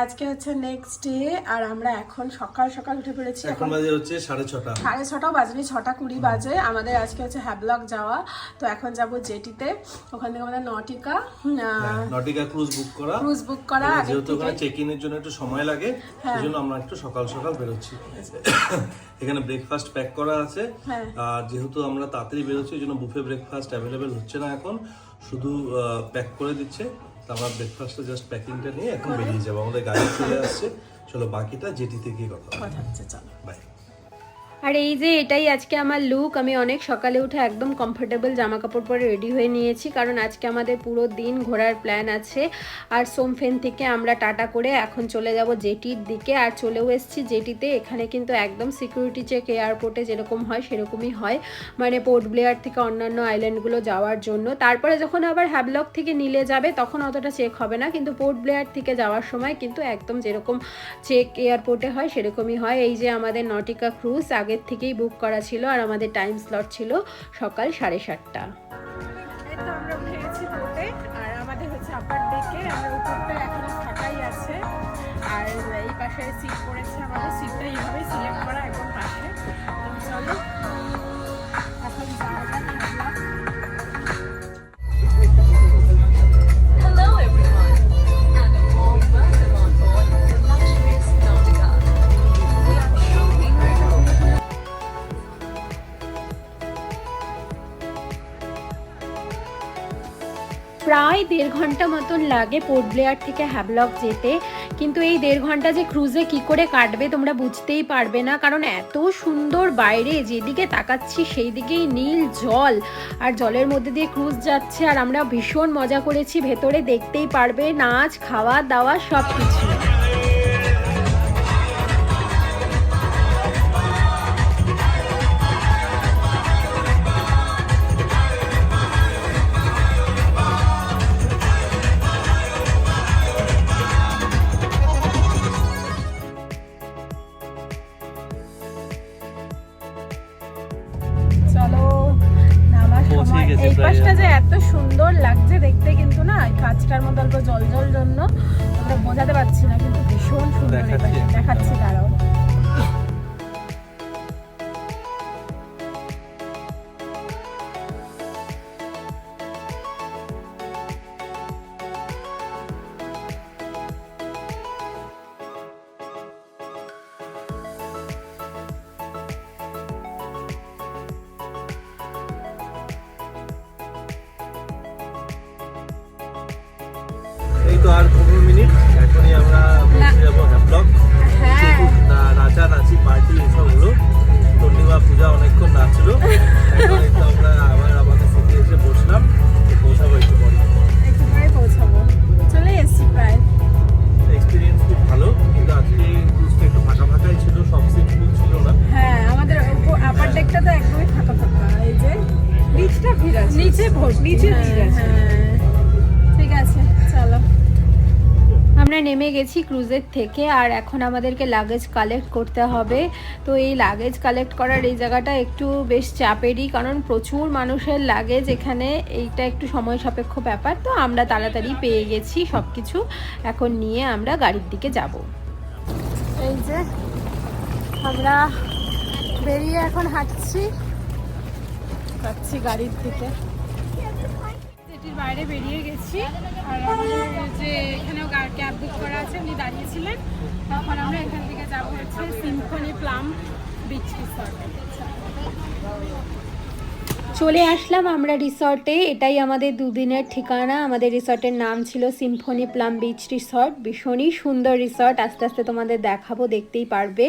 আজকে হচ্ছে next day আর আমরা এখন সকাল সকাল উঠে পড়েছি। এখন বাজে হচ্ছে 6:30। 6:30 বাজেনি, 6:20 বাজে। আমাদের আজকে হচ্ছে হ্যাভলক যাওয়া, তো এখন যাব জেটিতে। ওখান থেকে আমাদের নটিকা ক্রুজ বুক করা আগে যেহেতু থেকে। ওখানে চেক ইনের জন্য একটু সময় লাগে, সেজন্য আমরা একটু সকাল সকাল বেরোচ্ছি। এখানে ব্রেকফাস্ট প্যাক করা আছে, আর যেহেতু আমরা তাড়াতাড়ি বেরোচ্ছি, এই জন্য বুফে ব্রেকফাস্ট অ্যাভেলেবেল হচ্ছে না এখন, শুধু প্যাক করে দিচ্ছে। তো আমরা ব্রেকফাস্টটা জাস্ট প্যাকিংটা নিয়ে এখন বেরিয়ে যাবো। আমাদের গাড়ি চলে আসছে, চলো বাকিটা জেটিতে গিয়ে কথা হচ্ছে। চলো বাই। আর এই যে এটাই আজকে আমার লুক। আমি অনেক সকালে উঠে একদম কমফোর্টেবল জামা কাপড় পরে রেডি হয়ে নিয়েছি, কারণ আজকে আমাদের পুরো দিন ঘোরার প্ল্যান আছে। আর সোমফেন থেকে আমরা টাটা করে এখন চলে যাব জেটির দিকে, আর চলেও এসেছি জেটিতে। এখানে কিন্তু একদম সিকিউরিটি চেক এয়ারপোর্টে যেরকম হয় সেরকমই হয়, মানে পোর্ট ব্লেয়ার থেকে অন্যান্য আইল্যান্ডগুলো যাওয়ার জন্য। তারপরে যখন আবার হ্যাভলক থেকে নিলে যাবে তখন অতটা চেক হবে না, কিন্তু পোর্ট ব্লেয়ার থেকে যাওয়ার সময় কিন্তু একদম যেরকম চেক এয়ারপোর্টে হয় সেরকমই হয়। এই যে আমাদের নটিকা ক্রুজ আগের থেকেই বুক করা ছিল, আর আমাদের টাইম স্লট ছিল সকাল 7:30। এই তো আমরা উঠে গেছি বোটে, আর আমাদের হচ্ছে আপার ডেকে। আমরা উপরটা এখনো ফাঁকাই আছে, আর এই পাশে সিট পড়েছে। আমাদের সিটটা এইভাবেই সিলেক্ট করা একদম পাশে। তো চলো এখন যাওয়া যাক Havelock. Hello everyone, and a warm welcome on board the luxurious Nautica. We are truly grateful. প্রায় 1.5 ঘন্টা মতন লাগে পোর্ট ব্লেয়ার থেকে হ্যাভলক যেতে, কিন্তু এই 1.5 ঘন্টা যে ক্রুজে কি করে কাটবে তোমরা বুঝতেই পারবে না, কারণ এত সুন্দর বাইরে, যেদিকে তাকাচ্ছি সেই দিকেই নীল জল, আর জলের মধ্যে দিয়ে ক্রুজ যাচ্ছে। আর আমরা ভীষণ মজা করেছি, ভেতরে দেখতেই পারবে নাচ খাওয়া দাওয়া সব কিছু। চলো নামার পৌঁছেই সময়। গেছি এই প্রায় পাশটা যে আমরা। এত সুন্দর লাগছে দেখতে, কিন্তু না কাঁচটার মধ্যে অল্প জল জল জন্য আমরা বোঝাতে পারছি না, কিন্তু ভীষণ সুন্দর। এই দেখাচ্ছি। পাশটা দেখাচ্ছি, দাঁড়াও। এই তো আর 15 মিনিট, এখনই আমরা পৌঁছে যাবো হ্যাভলক। হ্যাঁ। নাচানাচি পার্টি এসব হলো, পূর্ণিমা পূজা অনেকক্ষণ নাচলো। এখন এই তো আমরা আবার আমাদের সিটি এসে বসলাম, তো পৌঁছাবো একটু পরে। একটু পরে পৌঁছাবো, চলে এসছি প্রায়। এক্সপিরিয়েন্স খুব ভালো, কিন্তু আজকে ক্রুজটা একটু ফাঁকা ফাঁকাই ছিল, সব সিট ফুল ছিল না। হ্যাঁ, আমাদের আপার ডেকটা তো একদমই ফাঁকা ফাঁকা। এই যে নিচটা ভিড় আছে, নিচে ভিড় আছে। ঠিক আছে, চলো। আমরা নেমে গেছি ক্রুজের থেকে, আর এখন আমাদেরকে লাগেজ কালেক্ট করতে হবে। তো এই লাগেজ কালেক্ট করার এই জায়গাটা একটু বেশ চাপেরই, কারণ প্রচুর মানুষের লাগেজ এখানে, এইটা একটু সময় সাপেক্ষ ব্যাপার। তো আমরা তাড়াতাড়ি পেয়ে গেছি সব কিছু, এখন নিয়ে আমরা গাড়ির দিকে যাব। এই যে আমরা বেরিয়ে এখন হাঁটছি গাড়ির দিকে। সিটির বাইরে বেরিয়ে গেছি, আর আমাদের যে এখানেও ক্যাব বুক করা আছে, উনি দাঁড়িয়েছিলেন। তখন আমরা এখান থেকে যাবো হচ্ছে সিম্ফনি প্লাম বিচ রিসর্টে। চলে আসলাম আমরা রিসর্টে। এটাই আমাদের দুদিনের ঠিকানা। আমাদের রিসর্টের নাম ছিল সিম্ফনি প্লাম বিচ রিসর্ট। ভীষণই সুন্দর রিসর্ট, আস্তে আস্তে তোমাদের দেখাবো, দেখতেই পারবে।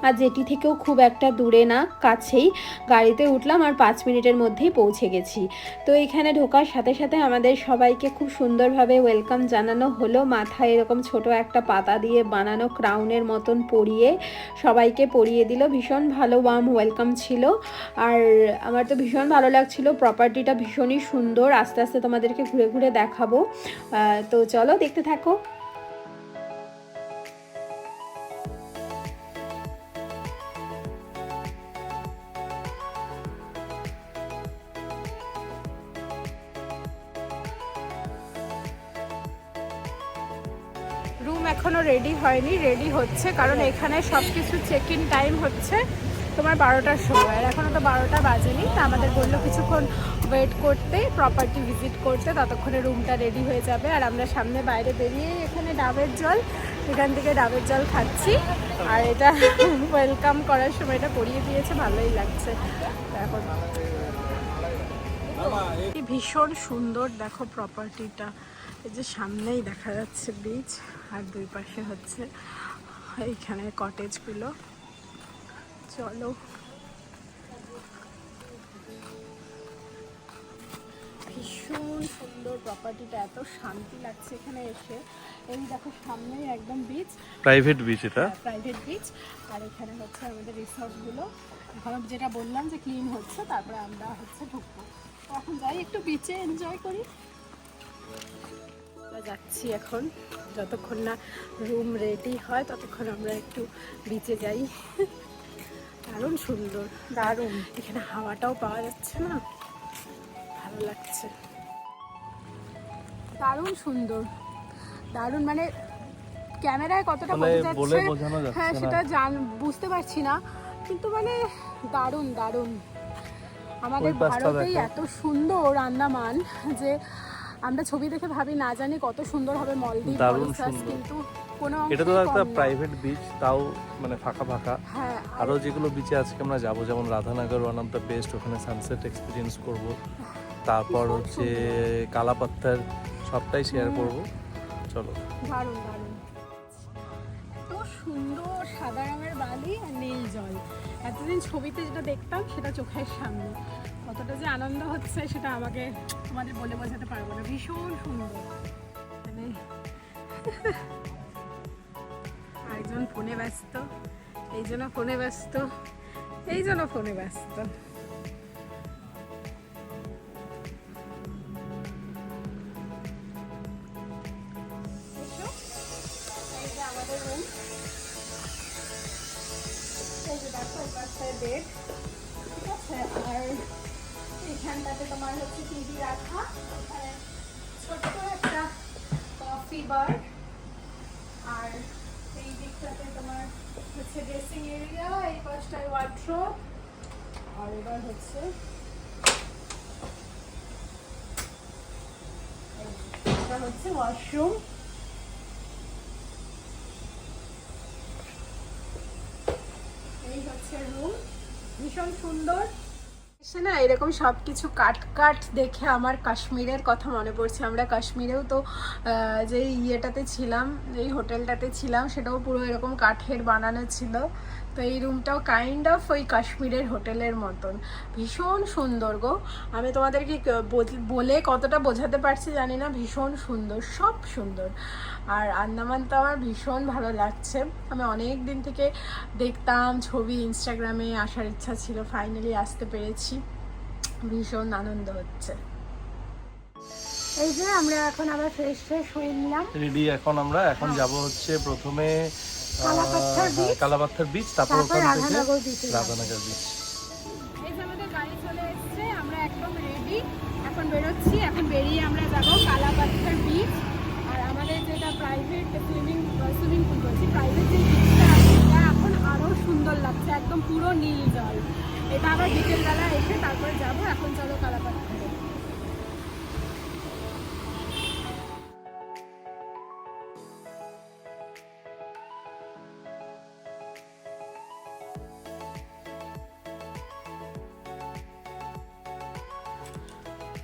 আর যেটি থেকেও খুব একটা দূরে না, কাছেই। গাড়িতে উঠলাম আর 5 মিনিটের মধ্যেই পৌঁছে গেছি। তো এখানে ঢোকার সাথে সাথে আমাদের সবাইকে খুব সুন্দরভাবে ওয়েলকাম জানানো হলো। মাথায় এরকম ছোট একটা পাতা দিয়ে বানানো ক্রাউনের মতন পরিয়ে সবাইকে পরিয়ে দিল। ভীষণ ভালো ওয়ার্ম ওয়েলকাম ছিল, আর আমার তো ভীষণ ভালো লাগছিল। প্রপার্টিটা ভীষণই সুন্দর, আস্তে আস্তে তোমাদেরকে ঘুরে ঘুরে দেখাবো। তো চলো দেখতে থাকো। রুম রুম এখনো রেডি হয়নি, রেডি হচ্ছে, কারণ এখানে সব কিছু চেক ইন টাইম হচ্ছে তোমার 12টার সময়, আর এখনো তো 12টা বাজেনি। তা আমাদের বললো কিছুক্ষণ ওয়েট করতে, প্রপার্টি ভিজিট করতে, ততক্ষণে রুমটা রেডি হয়ে যাবে। আর আমরা সামনে বাইরে বেরিয়ে এখানে ডাবের জল, এখান থেকে ডাবের জল খাচ্ছি। আর এটা ওয়েলকাম করার সময় এটা করিয়ে দিয়েছে, ভালোই লাগছে। এখন ভীষণ সুন্দর দেখো প্রপার্টিটা, এই যে সামনেই দেখা যাচ্ছে বিচ, আর দুই পাশে হচ্ছে এইখানে কটেজগুলো। চলো ভীষণ সুন্দর প্রপার্টিটা, এত শান্তি লাগছে এখানে এসে। এই দেখো সামনেই একদম বিচ, প্রাইভেট বিচ, এটা প্রাইভেট বিচ। আর এখানে হচ্ছে আমাদের রিসর্টগুলো, এখন যেটা বললাম যে ক্লিন হচ্ছে, তারপরে আমরা হচ্ছে ঢুকবো। তো এখন যাই একটু বিচে এনজয় করি। যাচ্ছি এখন, যতক্ষণ না রুম রেডি হয় ততক্ষণ আমরা একটু বিচে যাই। দারুণ সুন্দর, দারুণ, এখানে হাওয়াটাও পাওয়া যাচ্ছে না, ভালো লাগছে। দারুণ সুন্দর, দারুণ, মানে ক্যামেরায় কতটা বোঝা যাচ্ছে হ্যাঁ সেটা বুঝতে পারছি না, কিন্তু মানে দারুণ দারুণ। আমাদের ভারতেই এত সুন্দর আন্দামান যে আমরা ছবি দেখে ভাবি না জানি কত সুন্দর হবে মলদ্বীপ, মরিশাস, কিন্তু কোনো এটা তো একটা প্রাইভেট বিচ, তাও মানে ফাঁকা ফাঁকা। হ্যাঁ, আরো যেগুলো বিচে আজকে আমরা যাবো, যেমন Radhanagar, one of the best, ওখানে সানসেট এক্সপিরিয়েন্স করব। তারপর হচ্ছে কালাপাত্থার, সবটাই শেয়ার করব। চলো। দারুণ দারুণ, এত সুন্দর সাদা রঙের বালি আর নীল জল। এতদিন ছবিতে যেটা দেখতাম সেটা চোখের সামনে, কতটা যে আনন্দ হচ্ছে সেটা আমাকে তোমাদের বলে বোঝাতে পারবো না। ভীষণ সুন্দর, মানে আরেকজন ফোনে ব্যস্ত, এই জন্য ফোনে ব্যস্ত, এই জন্য ফোনে ব্যস্ত। এই যে আমাদের রুম, এই যে দেখো বাচ্চার বেড, ঠিক আছে। আর এখানটাতে তোমার হচ্ছে টিভি রাখা, এখানে ছোট্ট একটা কফি বার, আর এই দিকটাতে তোমার হচ্ছে ড্রেসিং এরিয়া, এই পাশটায় ওয়ার্ড্রোব, আর এবার হচ্ছে এটা হচ্ছে ওয়াশরুম। এই হচ্ছে রুম, ভীষণ সুন্দর। না এরকম সব কিছু কাট দেখে আমার কাশ্মীরের কথা মনে পড়ছে। আমরা কাশ্মীরেও তো যে ইয়েটাতে ছিলাম, এই হোটেলটাতে ছিলাম, সেটাও পুরো এরকম কাঠের বানানো ছিল। তো এই রুমটাও কাইন্ড অফ ওই কাশ্মীরের হোটেলের মতন, ভীষণ সুন্দর গো। আমি তোমাদেরকে বলে কতটা বোঝাতে পারছি জানি না, ভীষণ সুন্দর, সব সুন্দর। আর আন্দামান তো আমার ভীষণ ভালো লাগছে। আমি অনেক দিন থেকে দেখতাম ছবি, ইনস্টাগ্রামে আসার ইচ্ছা ছিল, ফাইনালি আসতে পেরেছি, ভীষণ আনন্দ হচ্ছে। এই যে আমরা এখন আবার ফ্রেশ হয়ে নিলাম, রেডি। এখন আমরা যাব হচ্ছে প্রথমে কালাপাত্থার বিচ, তারপর ওখান থেকে রাধানগর বিচ। এই যে আমাদের গাড়ি চলে এসেছে, আমরা একদম রেডি, এখন বেরোচ্ছি। এখন বেরিয়ে আমরা যাব কালাপাত্থার বিচ। আর আমাদের যেটা প্রাইভেট সুইমিং পুল বলছি, প্রাইভেট যে বিচটা আছে সেটা এখন আরও সুন্দর লাগছে, একদম পুরো নীল জল। এটা আবার বিকেলবেলা এসে তারপরে যাব। এখন চলো কালাপাত্থারে।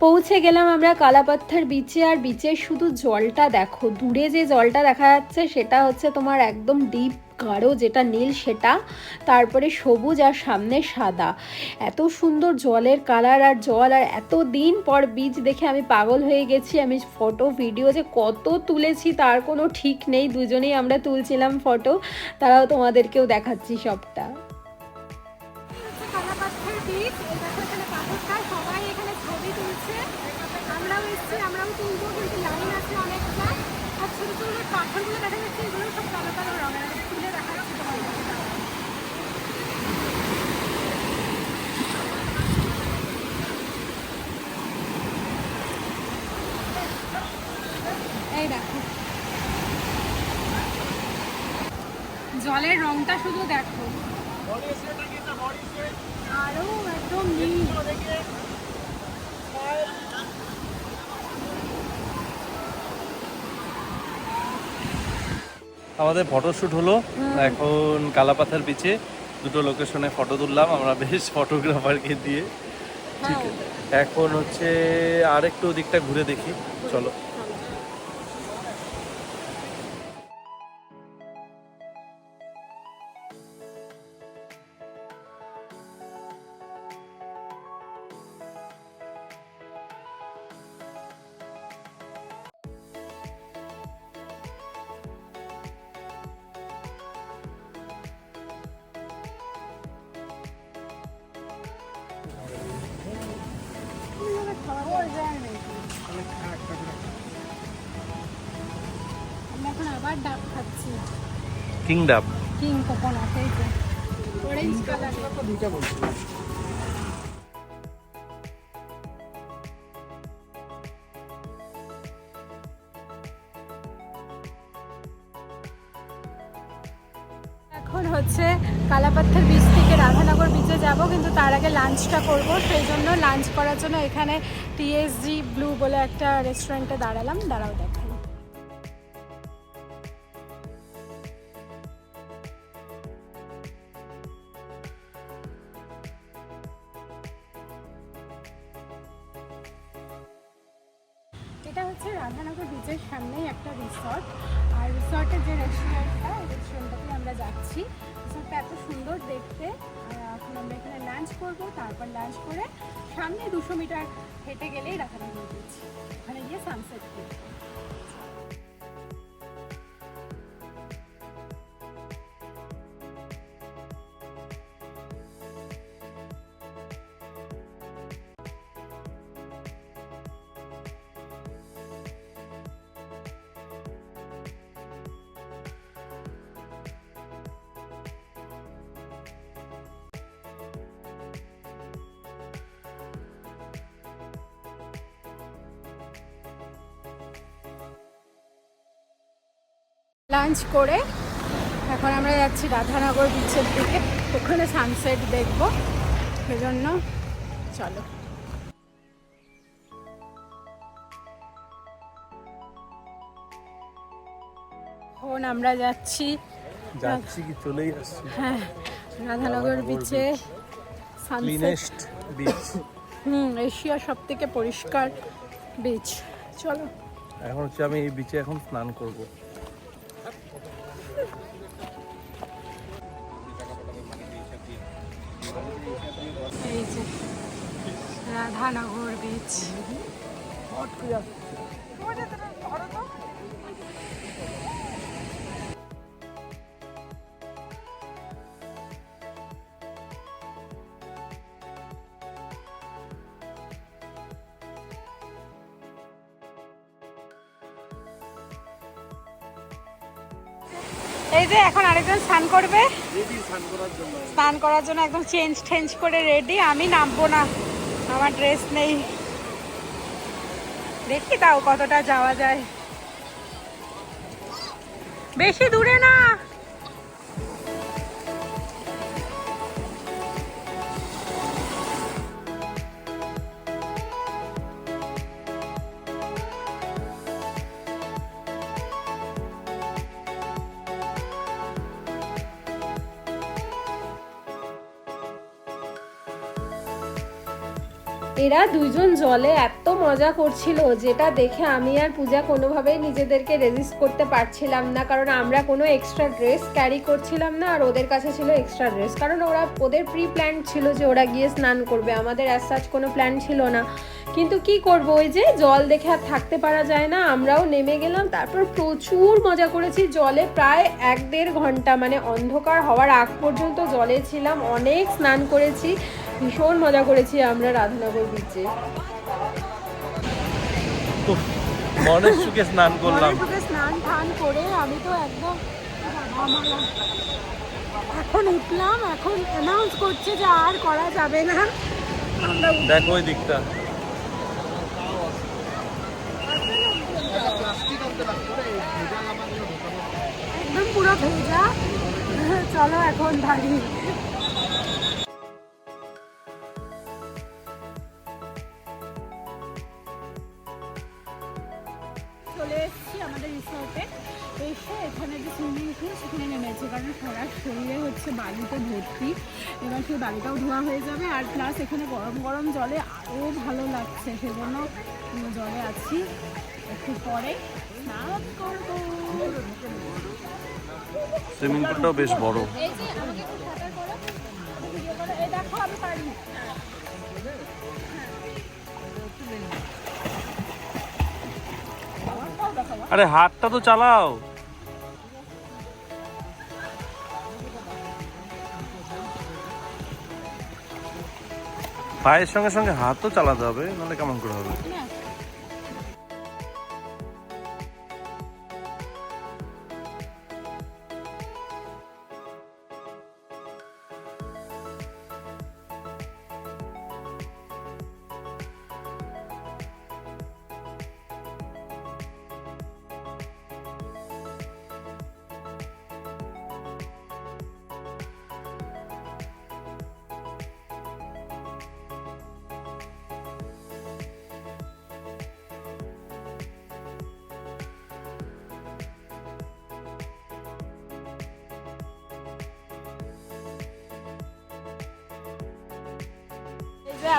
পৌঁছে গেলাম আমরা কালাপাত্থার বিচে। আর বিচের শুধু জলটা দেখো, দূরে যে জলটা দেখা যাচ্ছে সেটা হচ্ছে তোমার একদম ডিপ গাঢ় যেটা নীল সেটা, তারপরে সবুজ, আর সামনে সাদা। এত সুন্দর জলের কালার আর জল, আর এত দিন পর বিচ দেখে আমি পাগল হয়ে গেছি। আমি ফটো ভিডিও যে কত তুলেছি তার কোনো ঠিক নেই, দুজনেই আমরা তুলছিলাম ফটো, তারাও তোমাদেরকেও দেখাচ্ছি সবটা। সবাই এখানে ছবি তুলছে, আমরাও এসছি, আমরাও তুলবো, কিন্তু লাইন আছে অনেকটা। আর ছোটো ছোটো পাথরগুলো দেখা যাচ্ছে, এগুলো সব কালো কালো রঙের, তুলে দেখা যাচ্ছে তোমার। এই দেখো জলের রংটা শুধু দেখো, আরো একদম নীল। আমাদের ফটোশ্যুট হলো এখন কালাপাথার বিচে, দুটো লোকেশনে ফটো তুললাম আমরা বেশ ফটোগ্রাফারকে দিয়ে। ঠিক আছে, এখন হচ্ছে আরেকটু ওদিকটা ঘুরে দেখি, চলো। আমরা এখন আবার ডাব খাচ্ছি, কিং ডাব। কিং কোকোনাট, এই যে অরেঞ্জ কালার। এখন হচ্ছে কালাপাথর বিচ থেকে রাধানগর বিচে যাব, কিন্তু তার আগে লাঞ্চটা করব। সেই জন্য লাঞ্চ করার জন্য এখানে টিএসজি ব্লু বলে একটা রেস্টুরেন্টে দাঁড়ালাম। দাঁড়াও দেখাই। এটা হচ্ছে রাধানগর বিচের সামনেই একটা রিসর্ট, আর রিসর্টের যে রেস্টুরেন্টটা, এই রেস্টুরেন্টটাতে আমরা যাচ্ছি। রিসর্টটা এত সুন্দর দেখতে। এখন আমরা এখানে লাঞ্চ করব, তারপর লাঞ্চ করে সামনে 200 মিটার হেঁটে গেলেই রাধানগর বিচ, ওখানে গিয়ে সানসেট দেখব। লাঞ্চ করে এখন আমরা যাচ্ছি রাধানগর বিচের দিকে, ওখানে সানসেট দেখব। সেজন্য চলো। এখন আমরা যাচ্ছি কি চলেই আসছি। হ্যাঁ, রাধানগর বিচে সানসেট বিচ। এশিয়ার সব থেকে পরিষ্কার বিচ। চলো। এখন হচ্ছে আমি এই বিচে এখন স্নান করব। এই যে রাধানগর বিচ। এই যে এখন আরেকজন স্নান করবে, স্নান করার জন্য একদম চেঞ্জ করে রেডি। আমি নামবো না, আমার ড্রেস নেই। দেখি তাও কতটা যাওয়া যায়, বেশি দূরে না। এরা দুইজন জলে এত মজা করছিল, যেটা দেখে আমি আর পূজা কোনোভাবেই নিজেদেরকে রেজিস্ট করতে পারছিলাম না, কারণ আমরা কোনো এক্সট্রা ড্রেস ক্যারি করছিলাম না, আর ওদের কাছে ছিল এক্সট্রা ড্রেস, কারণ ওদের প্রি প্ল্যান ছিল যে ওরা গিয়ে স্নান করবে। আমাদের অ্যাজ সাচ কোনো প্ল্যান ছিল না, কিন্তু কি করব, ওই যে জল দেখে আর থাকতে পারা যায় না। আমরাও নেমে গেলাম, তারপর প্রচুর মজা করেছি জলে। প্রায় 1-1.5 ঘন্টা, মানে অন্ধকার হওয়ার আগ পর্যন্ত জলে ছিলাম, অনেক স্নান করেছি, ভীষণ মজা করেছি আমরা রাধানগর বিচে। মনের সুখে স্নান করলাম। স্নান টান করে আমি তো একদম এখন উঠলাম, এখন অ্যানাউন্স করছে যে আর করা যাবে না। দেখো ওই দিকটা, একদম পুরো ভেজা, চলো এখন বাড়ি। চলে এসেছি আমাদের রিসর্টে, এসে এখানে যে সুইমিং পুল সেখানে নেমেছে, কারণ সারা শরীরে হচ্ছে বালিতে ভর্তি। এবার সেই বালিটাও ধোয়া হয়ে যাবে, আর প্লাস এখানে গরম গরম জলে আরও ভালো লাগছে, সেজন্য জলে আছি। একটু পরে স্নান করবো। সুইমিং পুলটাও বেশ বড়। এই যে আমাকে একটু সাঁতার করো, ভিডিও করো, এই দেখো আমি পারি। আরে হাতটা তো চালাও। পায়ের সঙ্গে সঙ্গে হাতও চালাতে হবে, নাহলে কেমন করে হবে?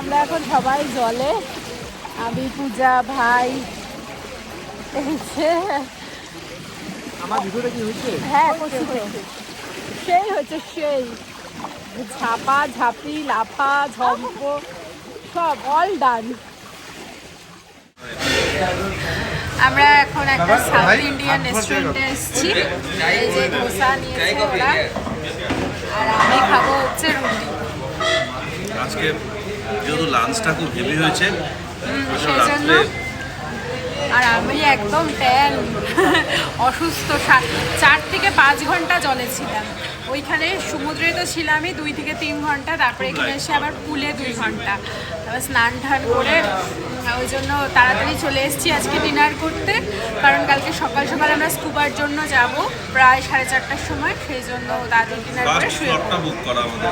আমরা এখন সবাই জলে, আমি, পূজা, ভাই। আমার ভিডিওটা কি হচ্ছে? হ্যাঁ সেই হচ্ছে, সেই ঝাপা ঝাপি লাফা ঝম্প সব অল ডান। আমরা এখন একটা সাউথ ইন্ডিয়ান রেস্টুরেন্টে এসেছি। এই যে ধোসা নিয়েছে ওরা, আর আমি খাবো হচ্ছে রুটি। আজকে যেহেতু লাঞ্চটা খুব হেভি হয়েছে, সেই জন্য, আর আমি একদম ট্যান, অসুস্থ। 4 থেকে 5 ঘন্টা জলে ছিলাম। ওইখানে সমুদ্রে তো ছিলামই 2 থেকে 3 ঘন্টা, তারপরে এখানে এসে আবার পুলে 2 ঘন্টা, তারপর স্নান টান করে ওই জন্য তাড়াতাড়ি চলে এসেছি আজকে ডিনার করতে, কারণ কালকে সকাল সকাল আমরা স্কুবার জন্য যাব প্রায় 4:30টার সময়, সেই জন্য তাড়াতাড়ি ডিনার করে শুয়ে পড়ব। বুক করা আমাদের।